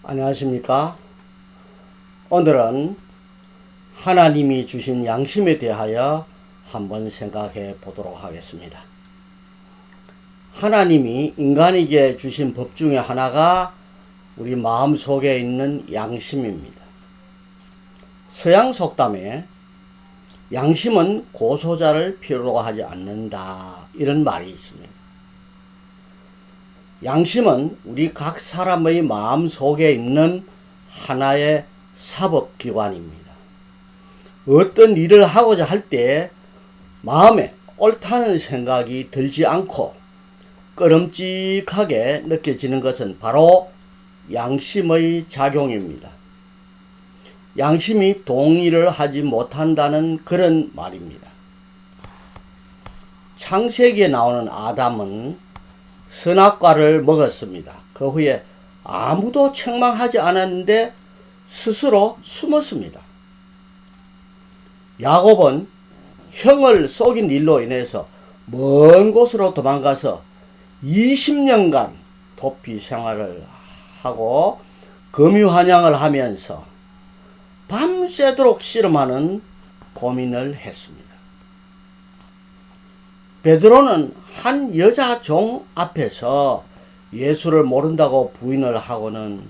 안녕하십니까? 오늘은 하나님이 주신 양심에 대하여 한번 생각해 보도록 하겠습니다. 하나님이 인간에게 주신 법 중에 하나가 우리 마음 속에 있는 양심입니다. 서양 속담에 양심은 고소자를 필요로 하지 않는다, 이런 말이 있습니다. 양심은 우리 각 사람의 마음 속에 있는 하나의 사법기관입니다. 어떤 일을 하고자 할 때 마음에 옳다는 생각이 들지 않고 꺼름직하게 느껴지는 것은 바로 양심의 작용입니다. 양심이 동의를 하지 못한다는 그런 말입니다. 창세기에 나오는 아담은 선악과를 먹었습니다. 그 후에 아무도 책망하지 않았는데 스스로 숨었습니다. 야곱은 형을 속인 일로 인해서 먼 곳으로 도망가서 20년간 도피 생활을 하고 금유환양을 하면서 밤새도록 씨름하는 고민을 했습니다. 베드로는 한 여자 종 앞에서 예수를 모른다고 부인을 하고는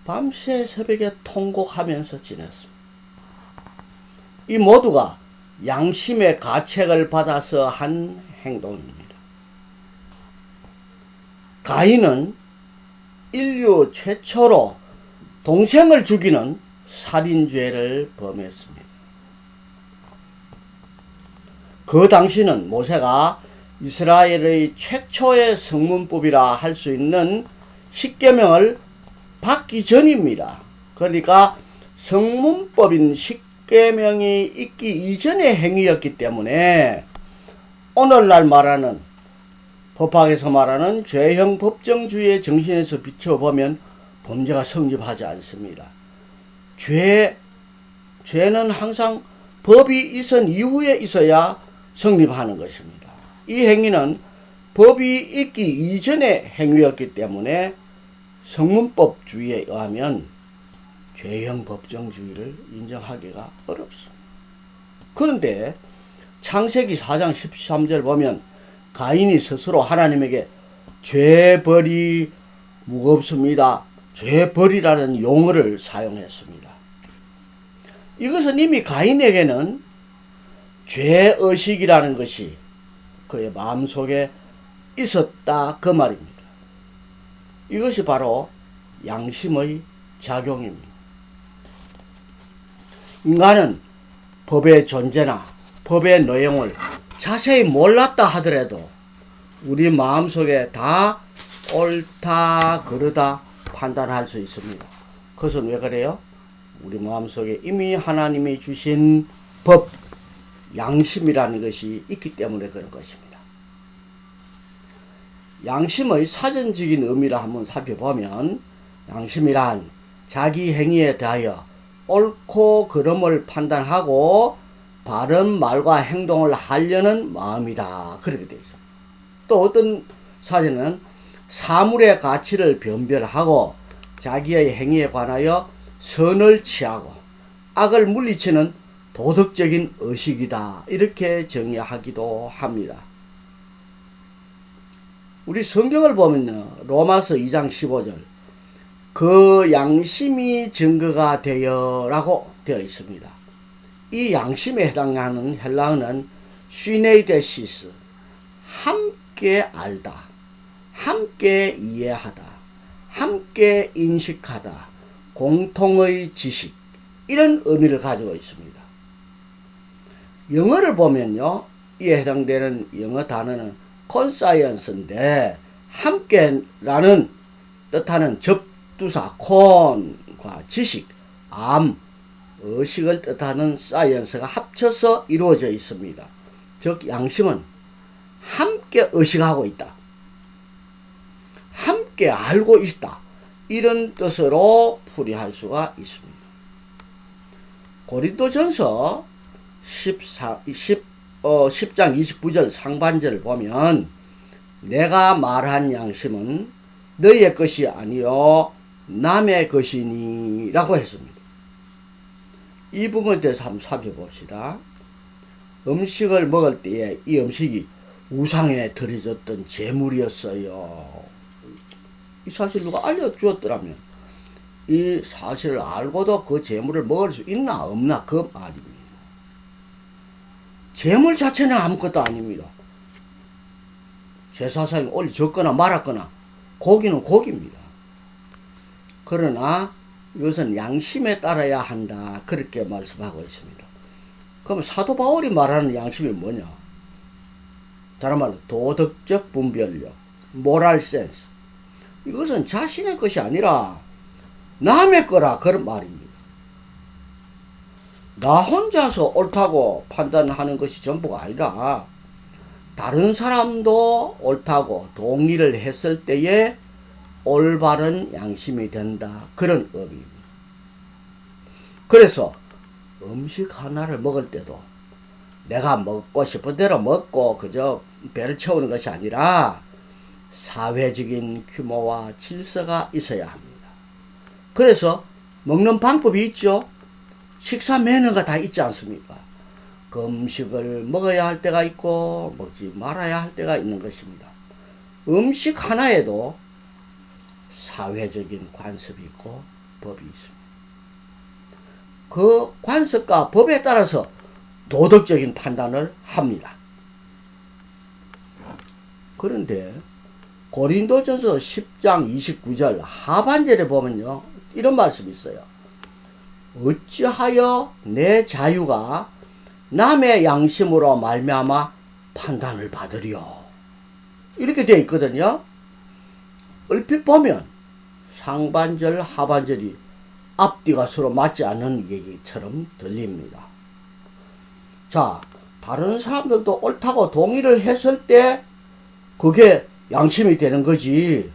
밤새 새벽에 통곡하면서 지냈습니다. 이 모두가 양심의 가책을 받아서 한 행동입니다. 가인은 인류 최초로 동생을 죽이는 살인죄를 범했습니다. 그 당시는 모세가 이스라엘의 최초의 성문법이라 할 수 있는 십계명을 받기 전입니다. 그러니까 성문법인 십계명이 있기 이전의 행위였기 때문에 오늘날 말하는 법학에서 말하는 죄형 법정주의의 정신에서 비춰보면 범죄가 성립하지 않습니다. 죄는 항상 법이 있은 이후에 있어야 성립하는 것입니다. 이 행위는 법이 있기 이전의 행위였기 때문에 성문법주의에 의하면 죄형 법정주의를 인정하기가 어렵습니다. 그런데 창세기 4장 13절 보면 가인이 스스로 하나님에게 죄벌이 무겁습니다, 죄벌이라는 용어를 사용했습니다. 이것은 이미 가인에게는 죄의식이라는 것이 그의 마음속에 있었다, 그 말입니다. 이것이 바로 양심의 작용입니다. 인간은 법의 존재나 법의 내용을 자세히 몰랐다 하더라도 우리 마음속에 다 옳다 그르다 판단할 수 있습니다. 그것은 왜 그래요? 우리 마음속에 이미 하나님이 주신 법, 양심이라는 것이 있기 때문에 그런 것입니다. 양심의 사전적인 의미를 한번 살펴보면 양심이란 자기 행위에 대하여 옳고 그름을 판단하고 바른 말과 행동을 하려는 마음이다, 그렇게 되어 있습니다. 또 어떤 사전은 사물의 가치를 변별하고 자기의 행위에 관하여 선을 취하고 악을 물리치는 도덕적인 의식이다, 이렇게 정의하기도 합니다. 우리 성경을 보면요, 로마서 2장 15절 그 양심이 증거가 되어 라고 되어 있습니다. 이 양심에 해당하는 헬라어는 시네이데시스, 함께 알다, 함께 이해하다, 함께 인식하다, 공통의 지식, 이런 의미를 가지고 있습니다. 영어를 보면요, 이에 해당되는 영어 단어는 conscience인데 함께라는 뜻하는 접두사 con과 지식, 의식을 뜻하는 science가 합쳐서 이루어져 있습니다. 즉 양심은 함께 의식하고 있다, 함께 알고 있다, 이런 뜻으로 풀이할 수가 있습니다. 고린도전서 10장 29절 상반절을 보면 내가 말한 양심은 너희의 것이 아니요 남의 것이니 라고 했습니다. 이 부분에 대해서 한번 살펴봅시다. 음식을 먹을 때에 이 음식이 우상에 드려졌던 제물이었어요. 이 사실 누가 알려주었더라면 이 사실을 알고도 그 제물을 먹을 수 있나 없나 그 말입니다. 제물 자체는 아무것도 아닙니다. 제사상에 올려졌거나 말았거나 고기는 고기입니다. 그러나 이것은 양심에 따라야 한다 그렇게 말씀하고 있습니다. 그럼 사도 바울이 말하는 양심이 뭐냐? 다른 말로 도덕적 분별력, 모랄 센스. 이것은 자신의 것이 아니라 남의 거라 그런 말입니다. 나 혼자서 옳다고 판단하는 것이 전부가 아니라 다른 사람도 옳다고 동의를 했을 때에 올바른 양심이 된다 그런 의미입니다. 그래서 음식 하나를 먹을 때도 내가 먹고 싶은 대로 먹고 그저 배를 채우는 것이 아니라 사회적인 규모와 질서가 있어야 합니다. 그래서 먹는 방법이 있죠. 식사 매너가 다 있지 않습니까? 그 음식을 먹어야 할 때가 있고 먹지 말아야 할 때가 있는 것입니다. 음식 하나에도 사회적인 관습이 있고 법이 있습니다. 그 관습과 법에 따라서 도덕적인 판단을 합니다. 그런데 고린도전서 10장 29절 하반절에 보면요 이런 말씀이 있어요. 어찌하여 내 자유가 남의 양심으로 말미암아 판단을 받으리요. 이렇게 되어 있거든요. 얼핏 보면 상반절 하반절이 앞뒤가 서로 맞지 않는 얘기처럼 들립니다. 자, 다른 사람들도 옳다고 동의를 했을 때 그게 양심이 되는 거지.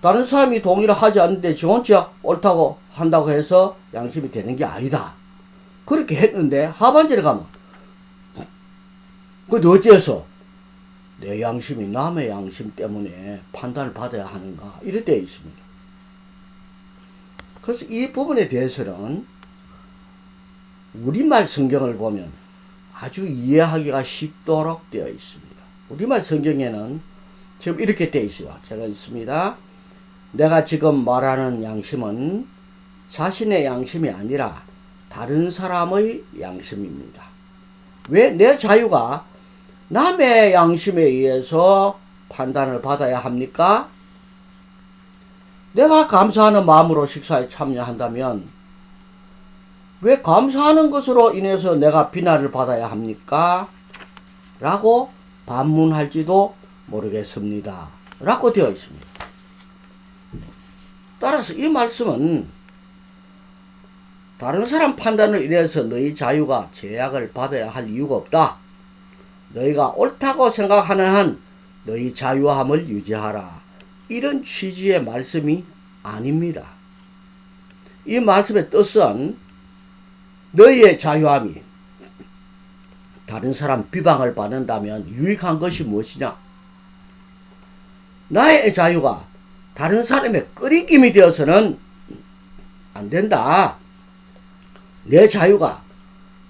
다른 사람이 동의를 하지 않는데 저 혼자 옳다고 한다고 해서 양심이 되는 게 아니다. 그렇게 했는데 하반절에 가면 그래도 어째서 내 양심이 남의 양심 때문에 판단을 받아야 하는가 이럴 때 있습니다. 그래서 이 부분에 대해서는 우리말 성경을 보면 아주 이해하기가 쉽도록 되어 있습니다. 우리말 성경에는 지금 이렇게 되어 있어요. 제가 있습니다. 내가 지금 말하는 양심은 자신의 양심이 아니라 다른 사람의 양심입니다. 왜 내 자유가 남의 양심에 의해서 판단을 받아야 합니까? 내가 감사하는 마음으로 식사에 참여한다면 왜 감사하는 것으로 인해서 내가 비난을 받아야 합니까? 라고 반문할지도 모르겠습니다. 라고 되어 있습니다. 따라서 이 말씀은 다른 사람 판단을 인해서 너희 자유가 제약을 받아야 할 이유가 없다. 너희가 옳다고 생각하는 한 너희 자유함을 유지하라. 이런 취지의 말씀이 아닙니다. 이 말씀의 뜻은 너희의 자유함이 다른 사람 비방을 받는다면 유익한 것이 무엇이냐? 나의 자유가 다른 사람의 끄리김이 되어서는 안 된다. 내 자유가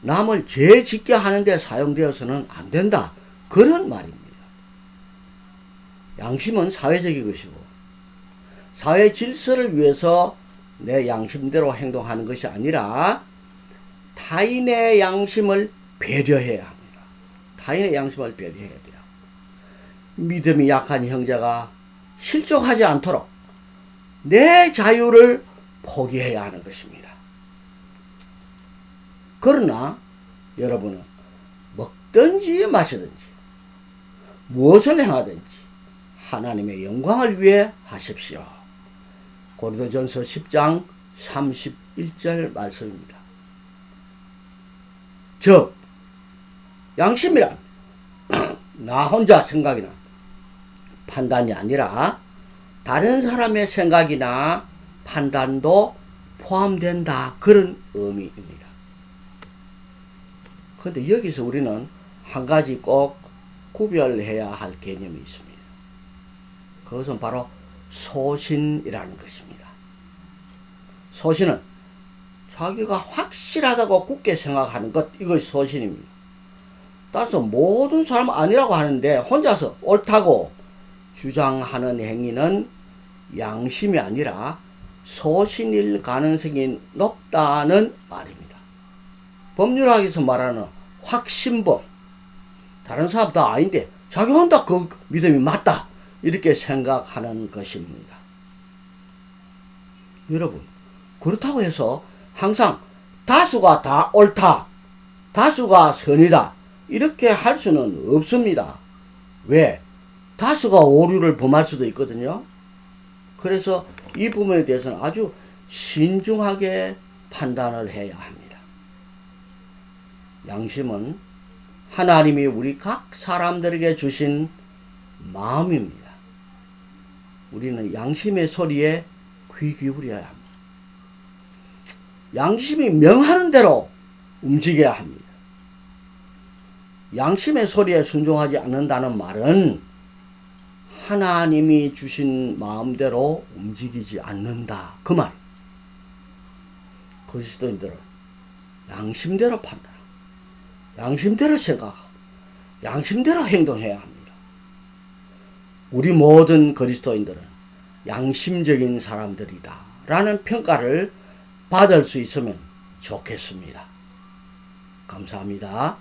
남을 죄 짓게 하는데 사용되어서는 안 된다. 그런 말입니다. 양심은 사회적인 것이고 사회 질서를 위해서 내 양심대로 행동하는 것이 아니라 타인의 양심을 배려해야 합니다. 타인의 양심을 배려해야 돼요. 믿음이 약한 형제가 실족하지 않도록 내 자유를 포기해야 하는 것입니다. 그러나 여러분은 먹든지 마시든지 무엇을 행하든지 하나님의 영광을 위해 하십시오. 고린도전서 10장 31절 말씀입니다. 즉 양심이란 나 혼자 생각이나 판단이 아니라 다른 사람의 생각이나 판단도 포함된다. 그런 의미입니다. 그런데 여기서 우리는 한 가지 꼭 구별해야 할 개념이 있습니다. 그것은 바로 소신이라는 것입니다. 소신은 자기가 확실하다고 굳게 생각하는 것, 이것이 소신입니다. 따라서 모든 사람 아니라고 하는데 혼자서 옳다고 주장하는 행위는 양심이 아니라 소신일 가능성이 높다는 말입니다. 법률학에서 말하는 확신범, 다른 사람 다 아닌데 자기 혼자 그 믿음이 맞다 이렇게 생각하는 것입니다. 여러분, 그렇다고 해서 항상 다수가 다 옳다, 다수가 선이다 이렇게 할 수는 없습니다. 왜? 다수가 오류를 범할 수도 있거든요. 그래서 이 부분에 대해서는 아주 신중하게 판단을 해야 합니다. 양심은 하나님이 우리 각 사람들에게 주신 마음입니다. 우리는 양심의 소리에 귀 기울여야 합니다. 양심이 명하는 대로 움직여야 합니다. 양심의 소리에 순종하지 않는다는 말은 하나님이 주신 마음대로 움직이지 않는다, 그 말입니다. 그리스도인들은 양심대로 판단하고 양심대로 생각하고 양심대로 행동해야 합니다. 우리 모든 그리스도인들은 양심적인 사람들이다 라는 평가를 받을 수 있으면 좋겠습니다. 감사합니다.